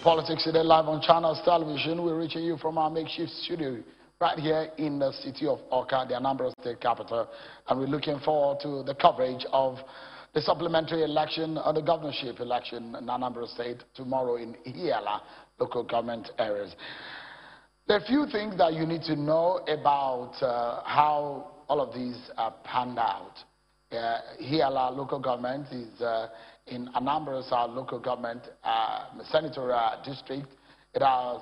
Politics Today live on Channels Television. We're reaching you from our makeshift studio right here in the city of Awka, the Anambra state capital. And we're looking forward to the coverage of the supplementary election or the governorship election in Anambra state tomorrow in Ihiala local government areas. There are a few things that you need to know about how all of these are panned out. Ihiala local government is in Anambra's local government senatorial district. It has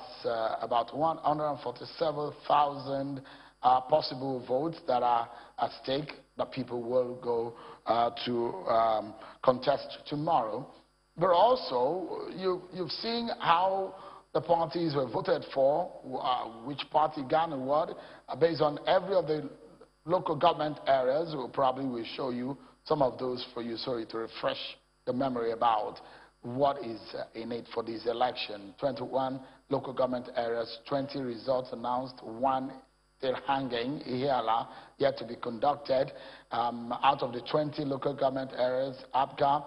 about 147,000 possible votes that are at stake that people will go to contest tomorrow. But also, you've seen how the parties were voted for, which party garnered what, based on every of the local government areas. We'll probably show you some of those for you, sorry, to refresh the memory about what is in it for this election. 21 local government areas, 20 results announced, 1 still hanging, Ihiala, yet to be conducted. Out of the 20 local government areas, APGA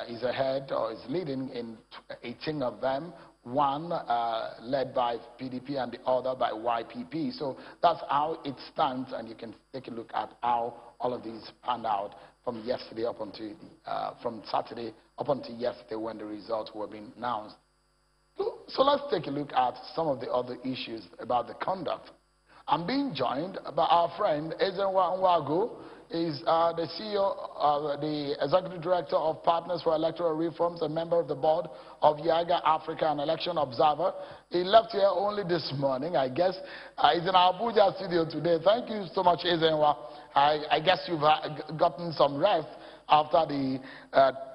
is ahead or is leading in 18 of them, 1 led by PDP and the other by YPP. So that's how it stands, and you can take a look at how all of these panned out from yesterday up until from Saturday up until yesterday when the results were being announced. So let's take a look at some of the other issues about the conduct. I'm being joined by our friend Ezenwa Nwagu. Is the CEO, the Executive Director of Partners for Electoral Reforms, a member of the board of Yaga Africa, an election observer. He left here only this morning, I guess. He's in our Abuja studio today. Thank you so much, Ezenwa. I guess you've gotten some rest after the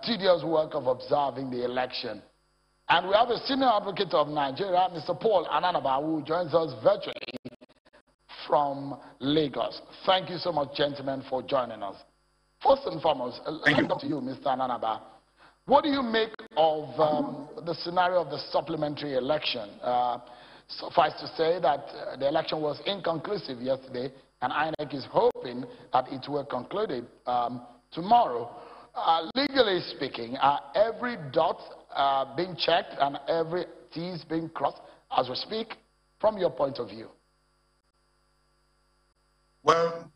tedious work of observing the election. And we have a senior advocate of Nigeria, Mr. Paul Anambra, who joins us virtually from Lagos. Thank you so much, gentlemen, for joining us. First and foremost, let me come to you, Mr. Anambra. What do you make of the scenario of the supplementary election? Suffice to say that the election was inconclusive yesterday, and INEC is hoping that it will conclude tomorrow. Legally speaking, every dot being checked and every T is being crossed as we speak, from your point of view? Well,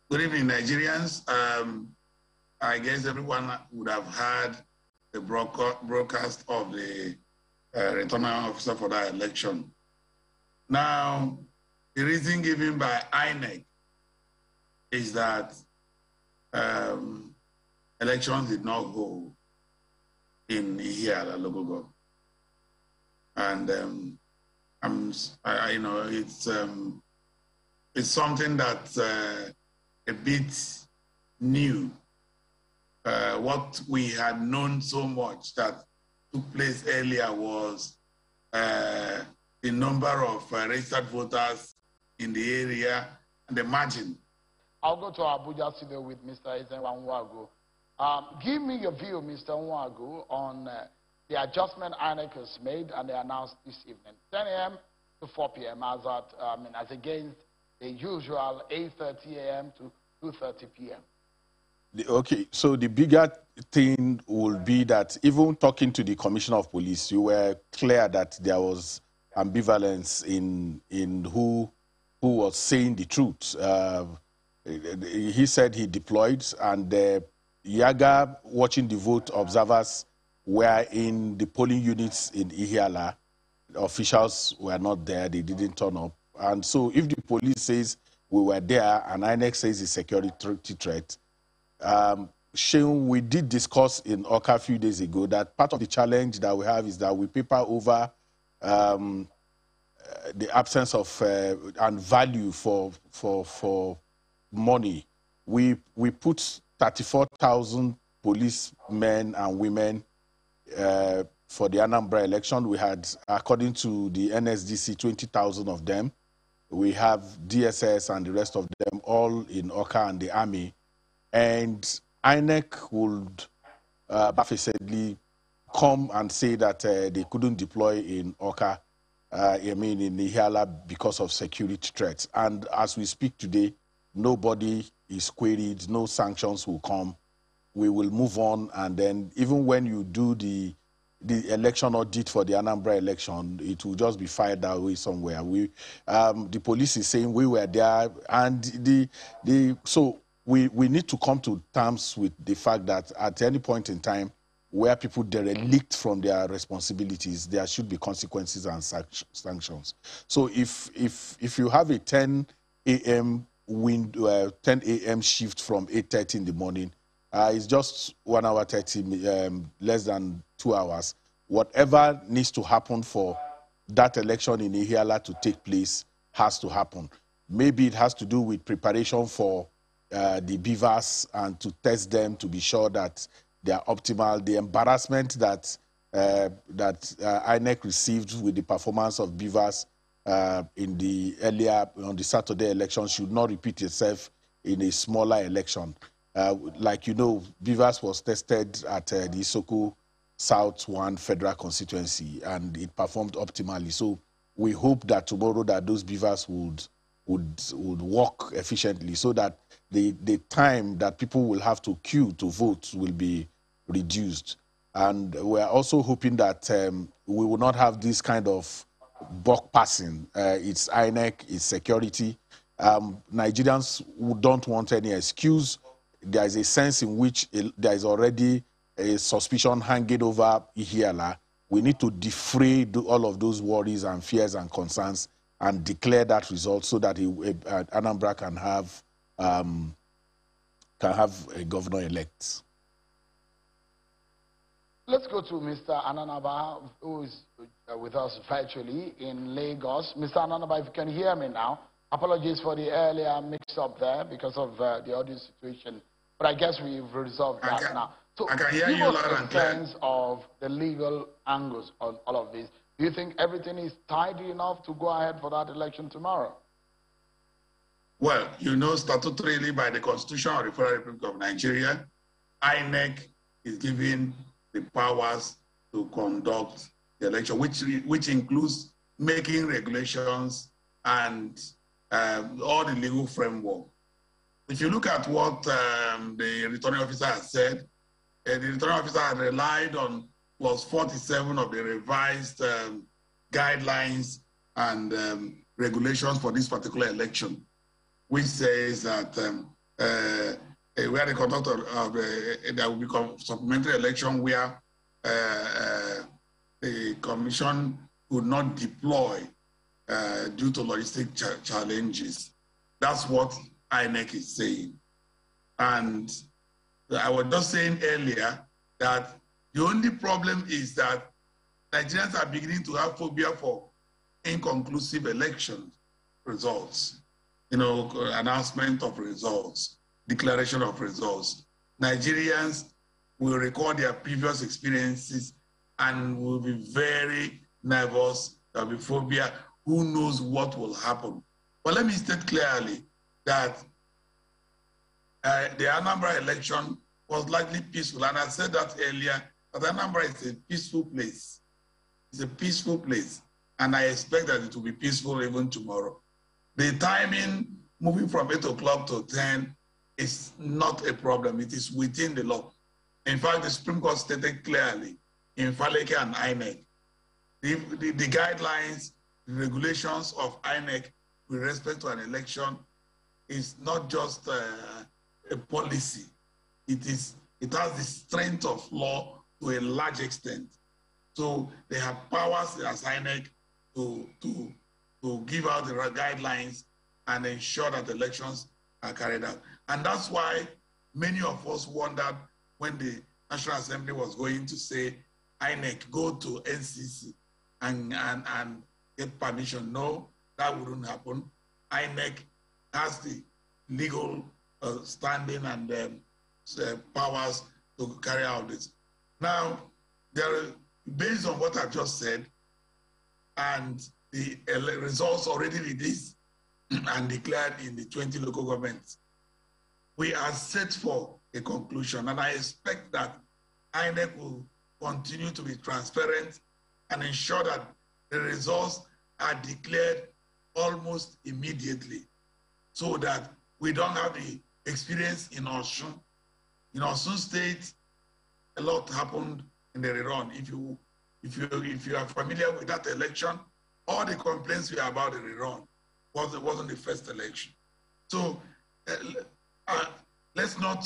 good evening, Nigerians. I guess everyone would have heard the broadcast of the returning officer for that election. Now, the reason given by INEC is that elections did not hold in Ihiala local government, and you know, it's something that's a bit new. What we had known so much that took place earlier was the number of registered voters in the area and the margin. I'll go to Abuja studio with Mr. Ezenwa Nwagu. Give me your view, Mr. Nwagu, on the adjustment INEC has made and they announced this evening, 10 a.m. to 4 p.m. as against the usual 8:30 a.m. to 2:30 p.m. Okay, so the bigger thing will be that even talking to the Commissioner of Police, you were clear that there was ambivalence in who was saying the truth. He said he deployed, and the Yaga watching the vote observers were in the polling units in Ihiala. The officials were not there, they didn't turn up. And so if the police says we were there and INEC says it's security threat, Sheung, we did discuss in Awka a few days ago that part of the challenge that we have is that we paper over the absence of and value for money. We put 34,000 policemen and women for the Anambra election. We had, according to the NSDC, 20,000 of them. We have DSS and the rest of them all in Awka and the army. And INEC would basically come and say that they couldn't deploy in Awka, in Ihiala, because of security threats. And as we speak today, nobody is queried, no sanctions will come. We will move on, and then even when you do the the election audit for the Anambra election, it will just be fired away somewhere. The police is saying we were there, and so we need to come to terms with the fact that at any point in time where people derelict from their responsibilities, there should be consequences and sanctions. So if you have a 10 a.m. 10 a.m. shift from 8:30 in the morning, it's just 1 hour 30, less than 2 hours. Whatever needs to happen for that election in Ihiala to take place has to happen. Maybe it has to do with preparation for the beavers and to test them to be sure that they are optimal. The embarrassment that INEC received with the performance of beavers in the earlier on the Saturday election should not repeat itself in a smaller election. Like you know, beavers was tested at the Isoko South 1 federal constituency, and it performed optimally. So we hope that tomorrow that those beavers would work efficiently, so that the time that people will have to queue to vote will be reduced. And we're also hoping that we will not have this kind of buck passing. It's INEC, it's security. Nigerians who don't want any excuse. There is a sense in which there is already a suspicion hanging over Ihiala. We need to defray all of those worries and fears and concerns and declare that result so that Anambra can have a governor-elect. Let's go to Mr. Anambra, who is with us virtually in Lagos. Mr. Anambra, if you can hear me now, apologies for the earlier mix-up there because of the audio situation, but I guess we've resolved that now. So I can hear give you us loud a and clear. sense of the legal angles on all of this. Do you think everything is tidy enough to go ahead for that election tomorrow? Well, you know, statutorily by the Constitution of the Federal Republic of Nigeria, INEC is given the powers to conduct the election, which includes making regulations and all the legal framework. If you look at what the returning officer has said, the returning officer has relied on clause 47 of the revised guidelines and regulations for this particular election, which says that where the conduct of there will be supplementary election where the commission would not deploy due to logistic challenges. That's what INEC is saying. And I was just saying earlier that the only problem is that Nigerians are beginning to have phobia for inconclusive election results, you know, announcement of results, declaration of results. Nigerians will record their previous experiences and will be very nervous. There'll be phobia. Who knows what will happen? But let me state clearly that the Anambra election was likely peaceful. And I said that earlier, that Anambra is a peaceful place. It's a peaceful place. And I expect that it will be peaceful even tomorrow. The timing, moving from 8 o'clock to 10, is not a problem. It is within the law. In fact, the Supreme Court stated clearly in Faleke and INEC, the guidelines, the regulations of INEC with respect to an election is not just a policy. It has the strength of law to a large extent. So they have powers as INEC to give out the guidelines and ensure that elections are carried out. And that's why many of us wondered when the National Assembly was going to say, INEC, go to NCC and get permission. No, that wouldn't happen. INEC has the legal standing and powers to carry out this. Now, based on what I just said, and the results already released and declared in the 20 local governments, we are set for a conclusion. And I expect that INEC will continue to be transparent and ensure that the results are declared almost immediately so that we don't have the experience in Osun. In Osun State, a lot happened in the rerun. If you if you are familiar with that election, all the complaints were about the rerun. Wasn't the first election. So let's not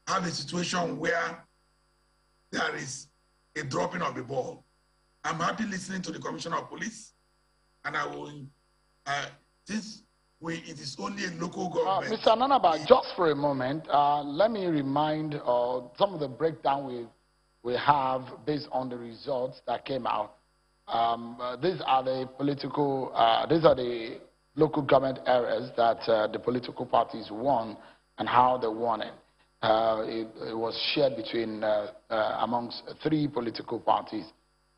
have a situation where there is a dropping of the ball. I'm happy listening to the Commissioner of Police, and I will, since it is only a local government. Mr. Anambra, just for a moment, let me remind some of the breakdown we have based on the results that came out. These are the local government areas that the political parties won and how they won it. It was shared between amongst 3 political parties.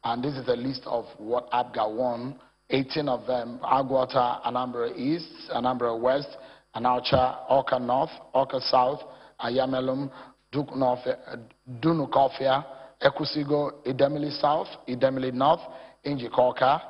And this is a list of what APGA won. 18 of them: Agwata, Anambra East, Anambra West, Anaucha, Awka North, Awka South, Ayamelum, Dunukofia, Ekusigo, Idemili South, Idemili North, Injikoka,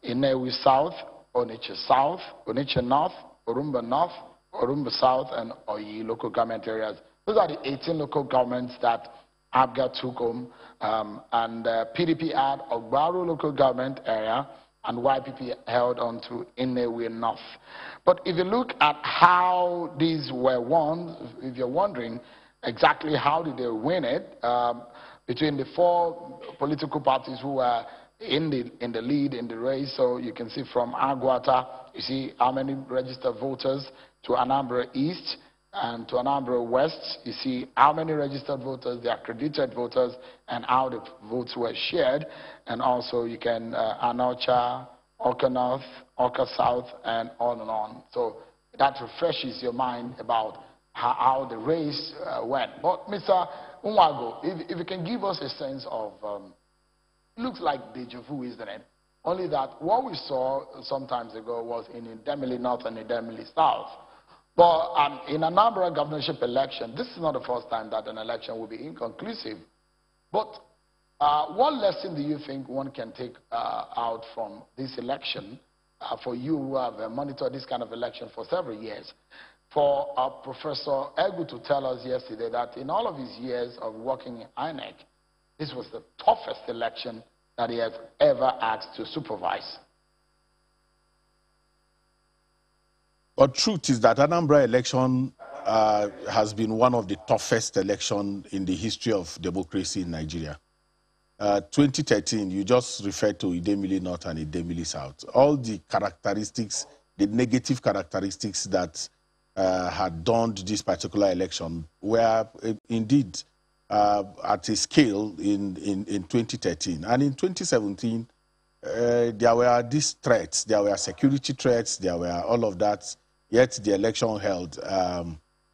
Inewi South, Onitsha South, Onitsha North, Orumba North, Orumba South, and Oyi local government areas. Those are the 18 local governments that APGA took home, and PDP had Ogbaru local government area, and YPP held on to Inewi North. But if you look at how these were won, if you're wondering exactly how did they win it, between the 4 political parties who were in the lead in the race, so you can see from Agwata, you see how many registered voters, to Anambra East and to Anambra West, you see how many registered voters, the accredited voters, and how the votes were shared. And also you can Anaucha, Awka North, Awka South, and on and on. So that refreshes your mind about how the race went. But Mr. Unwago, if you can give us a sense of, it looks like deja vu, isn't it? Only that what we saw some times ago was in Idemili North and Idemili South. But in Anambra governorship election, this is not the first time that an election will be inconclusive. But what lesson do you think one can take out from this election for you who have monitored this kind of election for several years? For Professor Egu to tell us yesterday that in all of his years of working in INEC, this was the toughest election that he has ever asked to supervise. But truth is that Anambra election has been one of the toughest elections in the history of democracy in Nigeria. 2013, you just referred to Idemili North and Idemili South. All the characteristics, the negative characteristics that had dawned this particular election were indeed at a scale in 2013. And in 2017, there were these threats, there were security threats, there were all of that, yet the election held.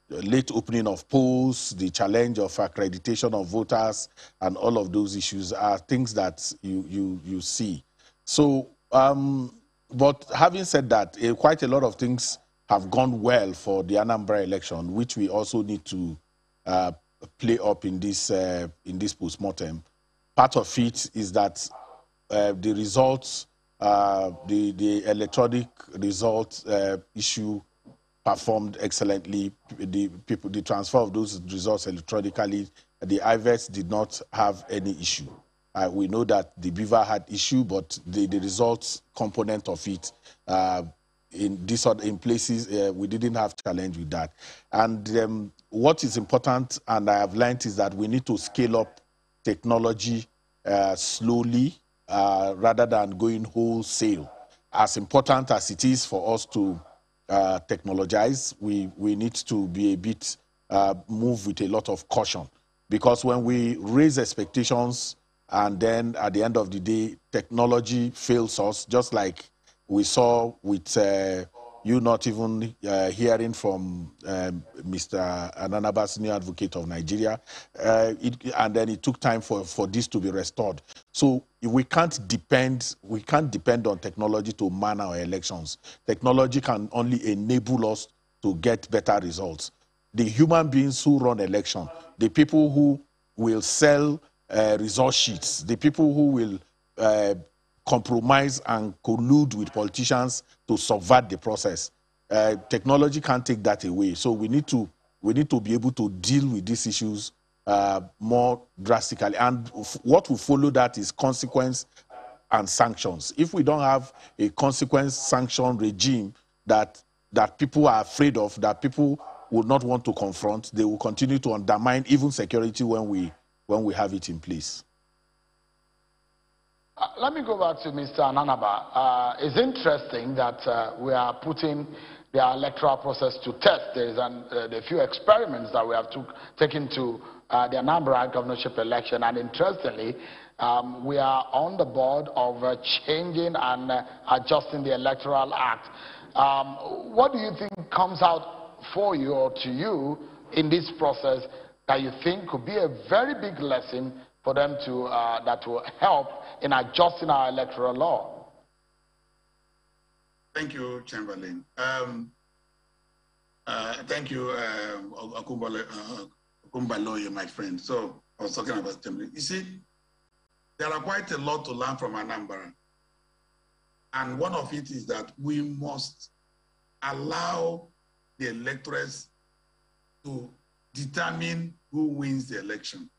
Late opening of polls, the challenge of accreditation of voters, and all of those issues are things that you see. So, but having said that, quite a lot of things have gone well for the Anambra election, which we also need to play up in this postmortem. Part of it is that the results, the electronic results issue performed excellently. The transfer of those results electronically, the IVES did not have any issue. We know that the Beaver had issue, but the results component of it, in places, we didn't have challenge with that. And what is important, and I have learned, is that we need to scale up technology slowly rather than going wholesale. As important as it is for us to technologize, we need to be a bit move with a lot of caution, because when we raise expectations and then at the end of the day technology fails us, just like we saw with you not even hearing from Mr. Anambra, Senior Advocate of Nigeria, and then it took time for this to be restored. So we can't depend on technology to man our elections. Technology can only enable us to get better results. The human beings who run election, the people who will sell result sheets, the people who will compromise and collude with politicians to subvert the process. Technology can't take that away. So we need to be able to deal with these issues more drastically. And what will follow that is consequence and sanctions. If we don't have a consequence sanction regime that people are afraid of, that people would not want to confront, they will continue to undermine even security when we have it in place. Let me go back to Mr. Anambra. It's interesting that we are putting the electoral process to test. There's a few experiments that we have taken to the Anambra governorship election, and interestingly, we are on the board of changing and adjusting the Electoral Act. What do you think comes out for you or to you in this process that you think could be a very big lesson for them to that will help in adjusting our electoral law? Thank you, Chamberlain. Thank you, Okumbaloye, my friend. So I was talking about Chamberlain. You see, there are quite a lot to learn from Anambra. And one of it is that we must allow the electors to determine who wins the election.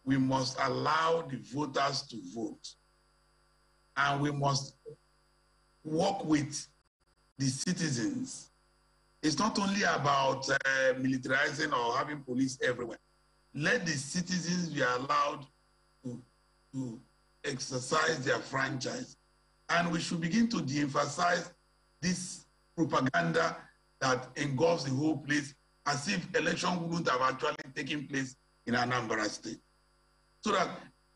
We must allow the voters to vote. And we must work with the citizens. It's not only about militarizing or having police everywhere. Let the citizens be allowed to exercise their franchise. And we should begin to de-emphasize this propaganda that engulfs the whole place as if election wouldn't have actually taken place in Anambra State. So that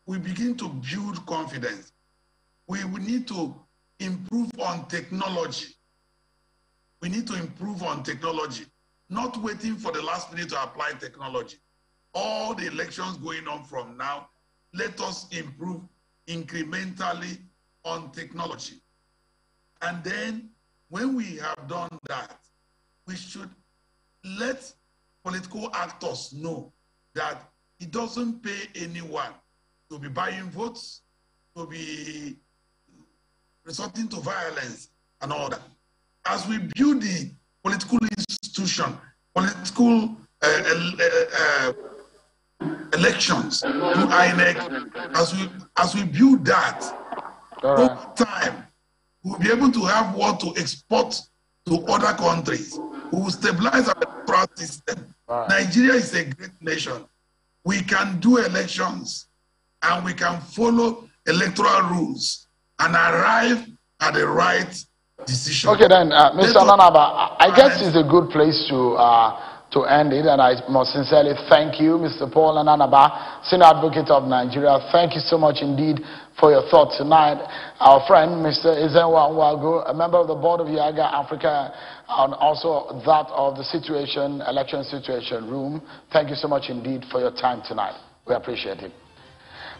we begin to build confidence. We need to improve on technology. We need to improve on technology, not waiting for the last minute to apply technology. All the elections going on from now, let us improve incrementally on technology. And then when we have done that, we should let political actors know that it doesn't pay anyone to be buying votes, to be resorting to violence and all that. As we build the political institution, political elections through INEC, as we build that, over time, we'll be able to have what to export to other countries. We will stabilize our electoral system. Nigeria is a great nation. We can do elections and we can follow electoral rules and arrive at the right decision. Okay then, Mr. Anambra, I guess it's a good place to end it, and I must sincerely thank you, Mr. Paul Anambra, Senior Advocate of Nigeria. Thank you so much indeed for your thoughts tonight. Our friend, Mr. Ezenwa Nwagu, a member of the board of Yaga Africa, and also that of the election situation room. Thank you so much indeed for your time tonight. We appreciate it.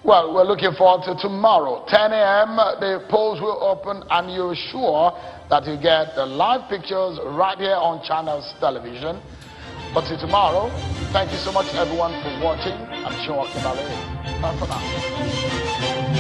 Well, we're looking forward to tomorrow, 10 a.m. The polls will open, and you're sure that you get the live pictures right here on Channels Television. But till tomorrow, thank you so much, everyone, for watching. I'm sure Kimale. Bye for now.